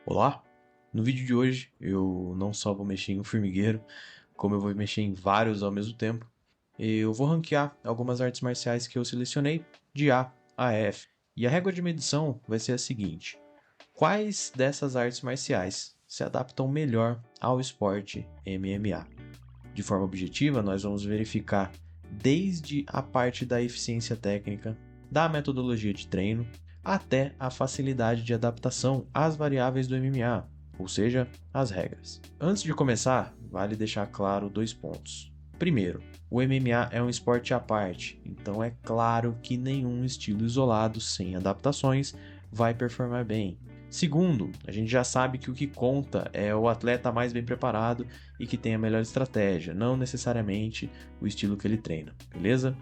Olá! No vídeo de hoje eu não só vou mexer em um formigueiro, como eu vou mexer em vários ao mesmo tempo. Eu vou ranquear algumas artes marciais que eu selecionei de A a F. E a regra de medição vai ser a seguinte: quais dessas artes marciais se adaptam melhor ao esporte MMA? De forma objetiva, nós vamos verificar desde a parte da eficiência técnica, da metodologia de treino, até a facilidade de adaptação às variáveis do MMA, ou seja, as regras. Antes de começar, vale deixar claro dois pontos. Primeiro, o MMA é um esporte à parte, então é claro que nenhum estilo isolado sem adaptações vai performar bem. Segundo, a gente já sabe que o que conta é o atleta mais bem preparado e que tem a melhor estratégia, não necessariamente o estilo que ele treina, beleza?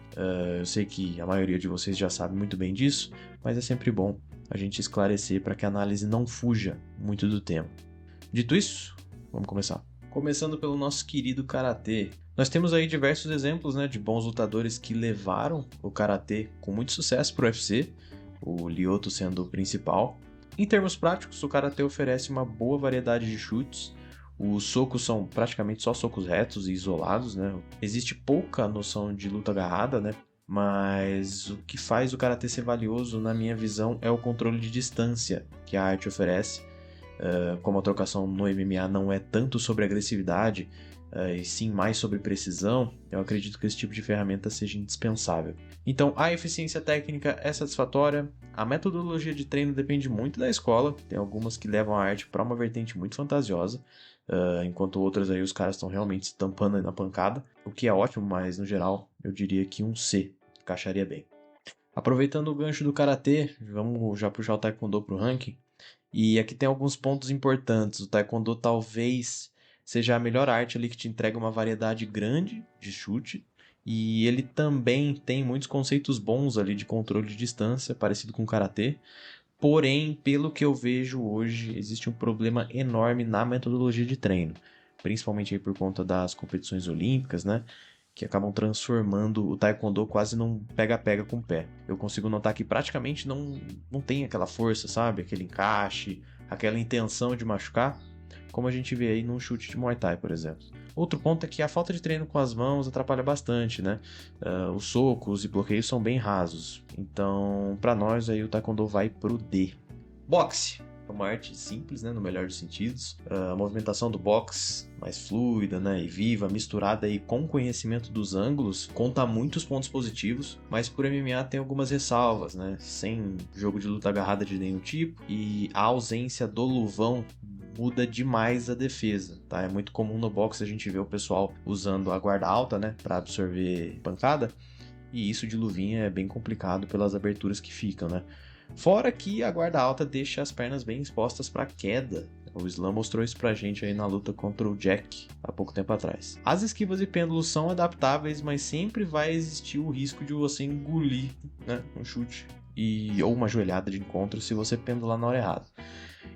Eu sei que a maioria de vocês já sabe muito bem disso, mas é sempre bom a gente esclarecer para que a análise não fuja muito do tema. Dito isso, vamos começar. Começando pelo nosso querido Karatê. Nós temos aí diversos exemplos, de bons lutadores que levaram o Karatê com muito sucesso para o UFC, o Lyoto sendo o principal. Em termos práticos, o Karatê oferece uma boa variedade de chutes. Os socos são praticamente só socos retos e isolados, Existe pouca noção de luta agarrada, Mas o que faz o Karatê ser valioso, na minha visão, é o controle de distância que a arte oferece. Como a trocação no MMA não é tanto sobre agressividade, e sim mais sobre precisão, eu acredito que esse tipo de ferramenta seja indispensável. Então, a eficiência técnica é satisfatória, a metodologia de treino depende muito da escola, tem algumas que levam a arte para uma vertente muito fantasiosa, enquanto outras aí os caras estão realmente estampando na pancada, o que é ótimo, mas no geral eu diria que um C encaixaria bem. Aproveitando o gancho do Karatê, vamos já puxar o Taekwondo para o ranking. E aqui tem alguns pontos importantes. O Taekwondo talvez seja a melhor arte ali que te entrega uma variedade grande de chute. E ele também tem muitos conceitos bons ali de controle de distância, parecido com o Karatê. Porém, pelo que eu vejo hoje, existe um problema enorme na metodologia de treino. Principalmente aí por conta das competições olímpicas, que acabam transformando o taekwondo quase num pega-pega com o pé. Eu consigo notar que praticamente não tem aquela força, sabe? Aquele encaixe, aquela intenção de machucar, como a gente vê aí num chute de Muay Thai, por exemplo. Outro ponto é que a falta de treino com as mãos atrapalha bastante, os socos e bloqueios são bem rasos. Então, para nós aí o taekwondo vai pro D. Boxe. É uma arte simples, no melhor dos sentidos. A movimentação do boxe mais fluida, e viva, misturada aí com conhecimento dos ângulos, conta muitos pontos positivos, mas por MMA tem algumas ressalvas, sem jogo de luta agarrada de nenhum tipo e a ausência do luvão muda demais a defesa, tá? É muito comum no boxe a gente ver o pessoal usando a guarda alta, para absorver pancada, e isso de luvinha é bem complicado pelas aberturas que ficam, Fora que a guarda alta deixa as pernas bem expostas para queda. O Islam mostrou isso pra gente aí na luta contra o Jack há pouco tempo atrás. As esquivas e pêndulos são adaptáveis, mas sempre vai existir o risco de você engolir, um chute ou uma joelhada de encontro se você pendular na hora errada.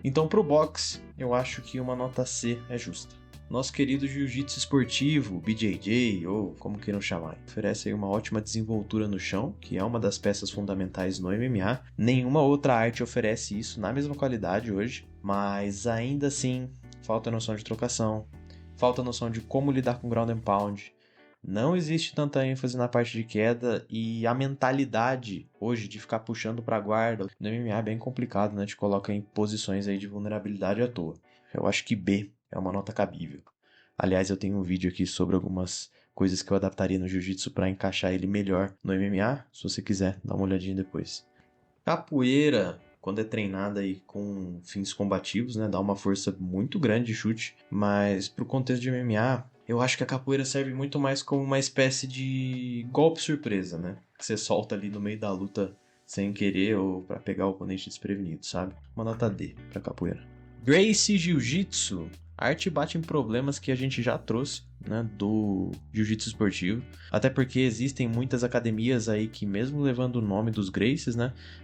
Então, pro boxe, eu acho que uma nota C é justa. Nosso querido jiu-jitsu esportivo, BJJ, ou como queiram chamar, oferece aí uma ótima desenvoltura no chão, que é uma das peças fundamentais no MMA. Nenhuma outra arte oferece isso na mesma qualidade hoje, mas ainda assim, falta noção de trocação, falta noção de como lidar com ground and pound. Não existe tanta ênfase na parte de queda e a mentalidade hoje de ficar puxando para a guarda no MMA é bem complicado, te coloca em posições aí de vulnerabilidade à toa. Eu acho que B é uma nota cabível. Aliás, eu tenho um vídeo aqui sobre algumas coisas que eu adaptaria no jiu-jitsu para encaixar ele melhor no MMA, se você quiser dar uma olhadinha depois. Capoeira, quando é treinada aí com fins combativos, dá uma força muito grande de chute, mas pro contexto de MMA, eu acho que a capoeira serve muito mais como uma espécie de golpe surpresa, que você solta ali no meio da luta sem querer ou para pegar o oponente desprevenido, sabe? Uma nota D pra capoeira. Gracie Jiu-Jitsu. A arte bate em problemas que a gente já trouxe, do jiu-jitsu esportivo. Até porque existem muitas academias aí que, mesmo levando o nome dos Gracies,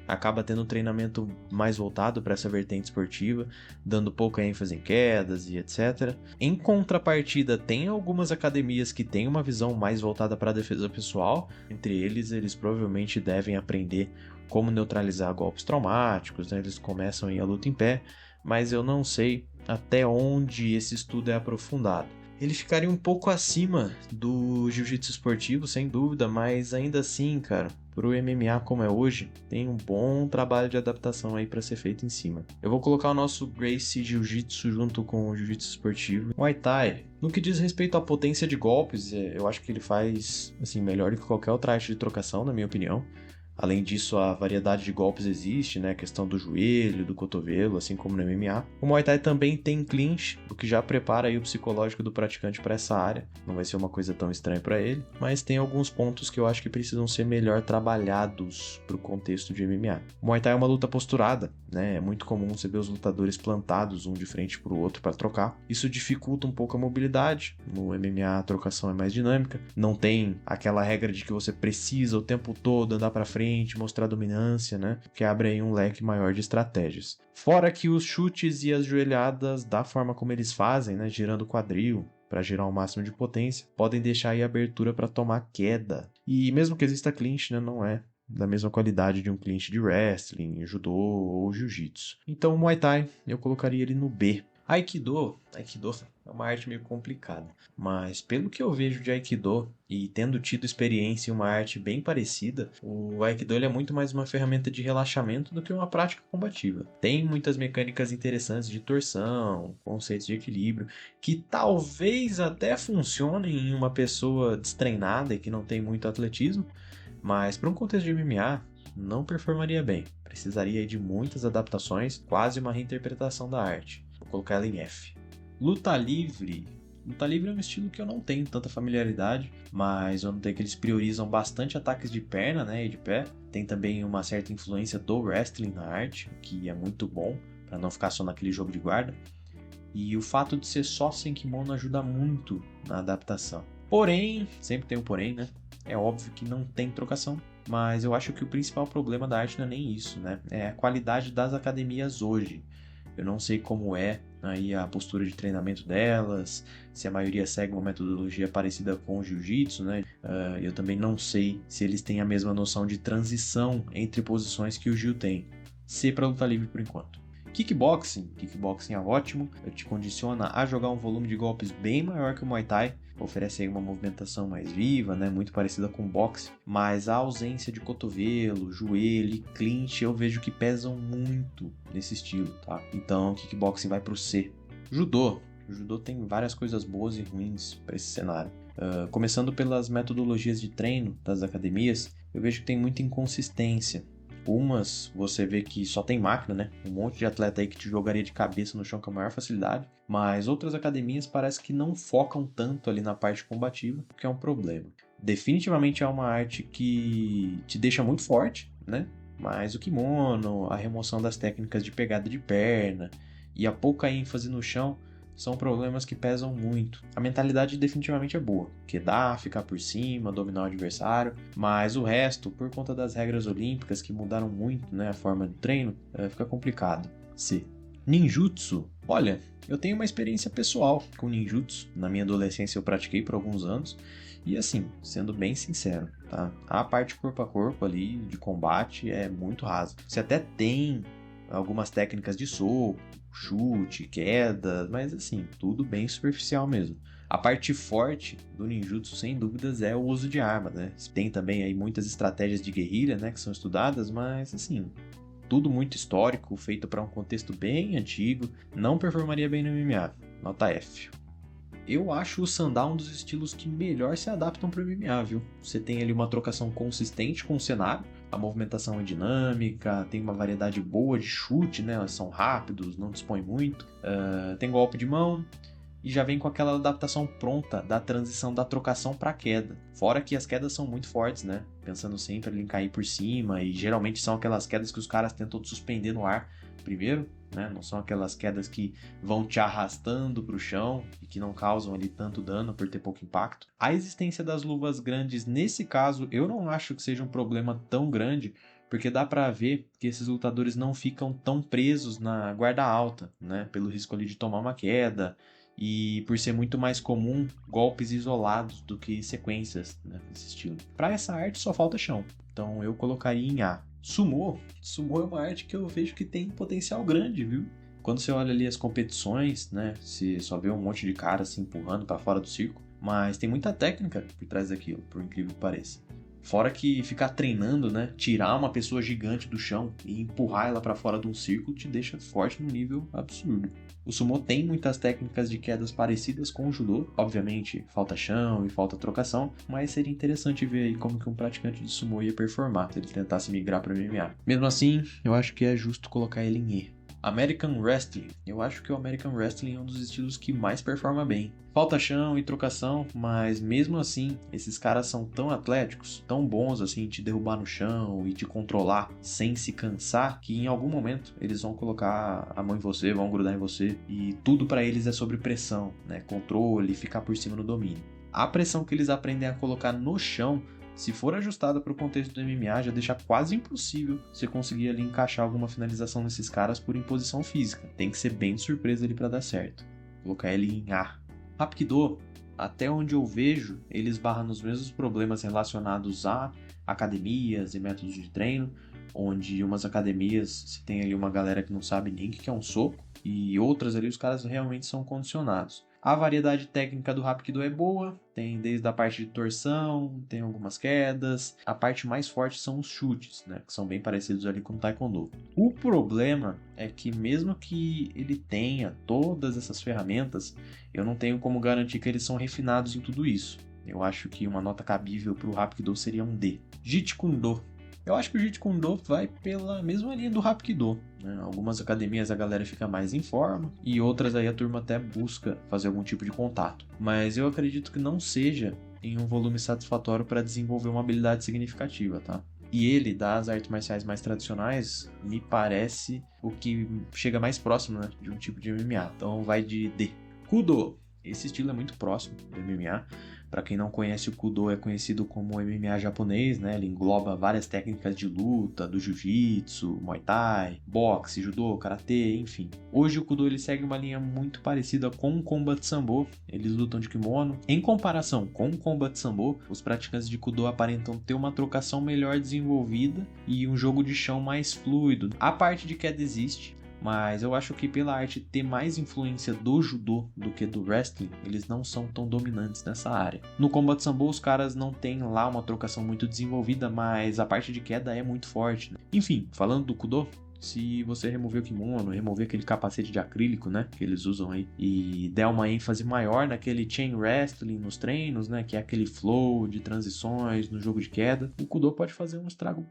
acaba tendo um treinamento mais voltado para essa vertente esportiva, dando pouca ênfase em quedas e etc. Em contrapartida, tem algumas academias que têm uma visão mais voltada para a defesa pessoal. Entre eles provavelmente devem aprender como neutralizar golpes traumáticos, eles começam aí a luta em pé. mas eu não sei até onde esse estudo é aprofundado. Ele ficaria um pouco acima do jiu-jitsu esportivo, sem dúvida, mas ainda assim, cara, pro MMA como é hoje, tem um bom trabalho de adaptação aí para ser feito em cima. Eu vou colocar o nosso Gracie Jiu-Jitsu junto com o jiu-jitsu esportivo. Muay Thai, no que diz respeito à potência de golpes, eu acho que ele faz assim melhor do que qualquer outra arte de trocação, na minha opinião. Além disso, a variedade de golpes existe, né? A questão do joelho, do cotovelo, assim como no MMA. O Muay Thai também tem clinch, o que já prepara aí o psicológico do praticante para essa área. Não vai ser uma coisa tão estranha para ele, mas tem alguns pontos que eu acho que precisam ser melhor trabalhados para o contexto de MMA. O Muay Thai é uma luta posturada, né? É muito comum você ver os lutadores plantados um de frente para o outro para trocar. Isso dificulta um pouco a mobilidade. No MMA a trocação é mais dinâmica. Não tem aquela regra de que você precisa o tempo todo andar para frente, mostrar dominância, né? Que abre aí um leque maior de estratégias. Fora que os chutes e as joelhadas, da forma como eles fazem, né? Girando o quadril para gerar o máximo de potência, podem deixar aí abertura para tomar queda. E mesmo que exista clinch, né? Não é da mesma qualidade de um clinch de wrestling, judô ou jiu-jitsu. Então o Muay Thai, eu colocaria ele no B. Aikido é uma arte meio complicada, mas pelo que eu vejo de Aikido e tendo tido experiência em uma arte bem parecida, o Aikido ele é muito mais uma ferramenta de relaxamento do que uma prática combativa. Tem muitas mecânicas interessantes de torção, conceitos de equilíbrio, que talvez até funcionem em uma pessoa destreinada e que não tem muito atletismo, mas para um contexto de MMA, não performaria bem. Precisaria de muitas adaptações, quase uma reinterpretação da arte. Vou colocar ela em F. Luta livre. Luta livre é um estilo que eu não tenho tanta familiaridade, mas eu notei que eles priorizam bastante ataques de perna, né, e de pé. Tem também uma certa influência do wrestling na arte, o que é muito bom, para não ficar só naquele jogo de guarda. E o fato de ser só sem kimono ajuda muito na adaptação. Porém, sempre tem um porém, né? É óbvio que não tem trocação, mas eu acho que o principal problema da arte não é nem isso, né? É a qualidade das academias hoje. Eu não sei como é aí a postura de treinamento delas, se a maioria segue uma metodologia parecida com o jiu-jitsu, né? Eu também não sei se eles têm a mesma noção de transição entre posições que o jiu tem. C para luta livre por enquanto. Kickboxing é ótimo, te condiciona a jogar um volume de golpes bem maior que o Muay Thai, oferece aí uma movimentação mais viva, né, muito parecida com o boxe, mas a ausência de cotovelo, joelho e clinch eu vejo que pesam muito nesse estilo, tá? Então kickboxing vai pro C. Judô tem várias coisas boas e ruins para esse cenário. Começando pelas metodologias de treino das academias, eu vejo que tem muita inconsistência. Umas você vê que só tem máquina, né? Um monte de atleta aí que te jogaria de cabeça no chão com a maior facilidade. Mas outras academias parece que não focam tanto ali na parte combativa, o que é um problema. Definitivamente é uma arte que te deixa muito forte, né? Mas o kimono, a remoção das técnicas de pegada de perna e a pouca ênfase no chão são problemas que pesam muito. A mentalidade definitivamente é boa, quedar, ficar por cima, dominar o adversário, mas o resto, por conta das regras olímpicas que mudaram muito, né, a forma de treino, fica complicado. C. Ninjutsu. Olha, eu tenho uma experiência pessoal com ninjutsu. Na minha adolescência eu pratiquei por alguns anos e assim, sendo bem sincero, tá? A parte corpo a corpo ali de combate é muito rasa. Você até tem algumas técnicas de soco, chute, queda, mas assim, tudo bem superficial mesmo. A parte forte do ninjutsu, sem dúvidas, é o uso de arma, né? Tem também aí muitas estratégias de guerrilha, né, que são estudadas, mas assim, tudo muito histórico, feito para um contexto bem antigo, não performaria bem no MMA. Nota F. Eu acho o Sandan um dos estilos que melhor se adaptam para o MMA, viu? Você tem ali uma trocação consistente com o cenário, a movimentação é dinâmica, tem uma variedade boa de chute, né? Elas são rápidos, não dispõem muito, tem golpe de mão e já vem com aquela adaptação pronta da transição da trocação para a queda. Fora que as quedas são muito fortes, né? Pensando sempre ali em cair por cima e geralmente são aquelas quedas que os caras tentam te suspender no ar primeiro, né? Não são aquelas quedas que vão te arrastando para o chão e que não causam ali tanto dano por ter pouco impacto. A existência das luvas grandes, nesse caso, eu não acho que seja um problema tão grande, porque dá para ver que esses lutadores não ficam tão presos na guarda alta, né? Pelo risco ali de tomar uma queda e por ser muito mais comum golpes isolados do que sequências, né, desse estilo. Para essa arte só falta chão, então eu colocaria em A. Sumô é uma arte que eu vejo que tem potencial grande, viu? Quando você olha ali as competições, né, você só vê um monte de cara se empurrando para fora do circo, mas tem muita técnica por trás daquilo, por incrível que pareça. Fora que ficar treinando, né, tirar uma pessoa gigante do chão e empurrar ela para fora de um círculo te deixa forte num nível absurdo. O sumo tem muitas técnicas de quedas parecidas com o judô, obviamente falta chão e falta trocação, mas seria interessante ver aí como que um praticante de sumo ia performar se ele tentasse migrar para MMA. Mesmo assim, eu acho que é justo colocar ele em E. American Wrestling. Eu acho que o American Wrestling é um dos estilos que mais performa bem. Falta chão e trocação, mas mesmo assim, esses caras são tão atléticos, tão bons assim, te derrubar no chão e te controlar sem se cansar, que em algum momento eles vão colocar a mão em você, vão grudar em você, e tudo pra eles é sobre pressão, né? Controle, ficar por cima no domínio. A pressão que eles aprendem a colocar no chão, se for ajustada para o contexto do MMA, já deixa quase impossível você conseguir ali encaixar alguma finalização nesses caras por imposição física. Tem que ser bem de surpresa ali para dar certo. Vou colocar ele em A. Hapkido, até onde eu vejo, ele esbarra nos mesmos problemas relacionados a academias e métodos de treino, onde umas academias você tem ali uma galera que não sabe nem o que é um soco, e outras ali os caras realmente são condicionados. A variedade técnica do Hapkido é boa, tem desde a parte de torção, tem algumas quedas. A parte mais forte são os chutes, né, que são bem parecidos ali com o Taekwondo. O problema é que mesmo que ele tenha todas essas ferramentas, eu não tenho como garantir que eles são refinados em tudo isso. Eu acho que uma nota cabível para o Hapkido seria um D. Jeet Kune Do. Eu acho que o Jeet Kune Do vai pela mesma linha do Hapkido, né? Algumas academias a galera fica mais em forma e outras aí a turma até busca fazer algum tipo de contato. Mas eu acredito que não seja em um volume satisfatório para desenvolver uma habilidade significativa, tá? E ele, das artes marciais mais tradicionais, me parece o que chega mais próximo, né, de um tipo de MMA. Então vai de D. Kudo. Esse estilo é muito próximo do MMA. Para quem não conhece, o Kudo é conhecido como MMA japonês, né? Ele engloba várias técnicas de luta, do jiu-jitsu, muay thai, boxe, judô, karatê, enfim. Hoje o Kudo ele segue uma linha muito parecida com o Combat Sambo. Eles lutam de kimono. Em comparação com o Combat Sambo, os praticantes de Kudo aparentam ter uma trocação melhor desenvolvida e um jogo de chão mais fluido. A parte de queda existe, mas eu acho que pela arte ter mais influência do judô do que do wrestling, eles não são tão dominantes nessa área. No Combat Sambo os caras não têm lá uma trocação muito desenvolvida, mas a parte de queda é muito forte, né? Enfim, falando do Kudo, se você remover o kimono, remover aquele capacete de acrílico, né, que eles usam aí, e der uma ênfase maior naquele chain wrestling nos treinos, né, que é aquele flow de transições no jogo de queda, o Kudo pode fazer um estrago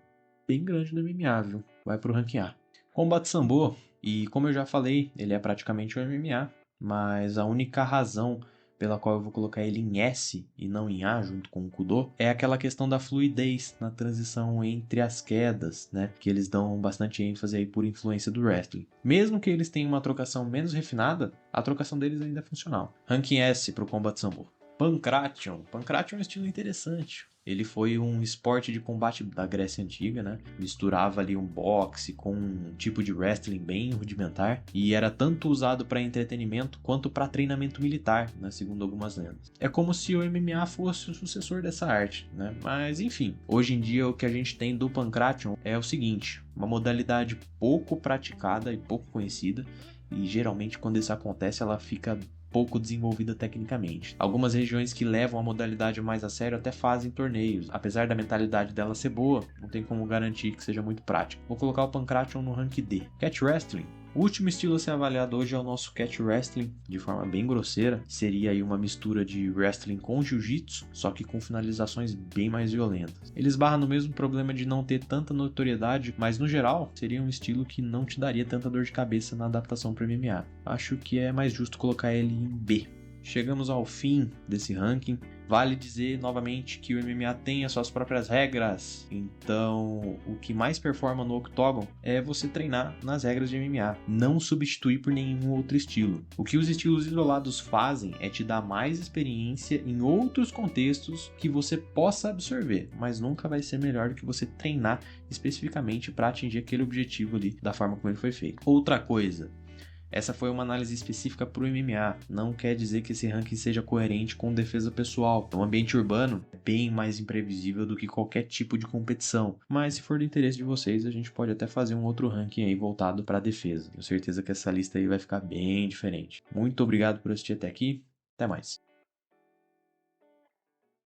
bem grande no MMA, viu? Vai pro ranking A. Combat Sambo, e como eu já falei, ele é praticamente um MMA, mas a única razão pela qual eu vou colocar ele em S e não em A junto com o Kudo é aquela questão da fluidez na transição entre as quedas, né? Que eles dão bastante ênfase aí por influência do wrestling. Mesmo que eles tenham uma trocação menos refinada, a trocação deles ainda é funcional. Ranking S para o Combat Sambo. Pankration. Pankration é um estilo interessante. Ele foi um esporte de combate da Grécia Antiga, né? Misturava ali um boxe com um tipo de wrestling bem rudimentar e era tanto usado para entretenimento quanto para treinamento militar, né? Segundo algumas lendas. É como se o MMA fosse o sucessor dessa arte, né? Mas enfim, hoje em dia o que a gente tem do Pankration é o seguinte: uma modalidade pouco praticada e pouco conhecida, e geralmente quando isso acontece ela fica pouco desenvolvida tecnicamente. Algumas regiões que levam a modalidade mais a sério até fazem torneios. Apesar da mentalidade dela ser boa, não tem como garantir que seja muito prático. Vou colocar o Pankration no rank D. Catch Wrestling. O último estilo a ser avaliado hoje é o nosso Catch Wrestling, de forma bem grosseira. Seria aí uma mistura de wrestling com jiu-jitsu, só que com finalizações bem mais violentas. Ele esbarra no mesmo problema de não ter tanta notoriedade, mas no geral seria um estilo que não te daria tanta dor de cabeça na adaptação para MMA. Acho que é mais justo colocar ele em B. Chegamos ao fim desse ranking. Vale dizer novamente que o MMA tem as suas próprias regras, então o que mais performa no octógono é você treinar nas regras de MMA, não substituir por nenhum outro estilo. O que os estilos isolados fazem é te dar mais experiência em outros contextos que você possa absorver, mas nunca vai ser melhor do que você treinar especificamente para atingir aquele objetivo ali da forma como ele foi feito. Outra coisa, Essa foi uma análise específica para o MMA, não quer dizer que esse ranking seja coerente com defesa pessoal. O ambiente urbano é bem mais imprevisível do que qualquer tipo de competição, mas se for do interesse de vocês, a gente pode até fazer um outro ranking aí voltado para a defesa. Tenho certeza que essa lista aí vai ficar bem diferente. Muito obrigado por assistir até aqui, até mais.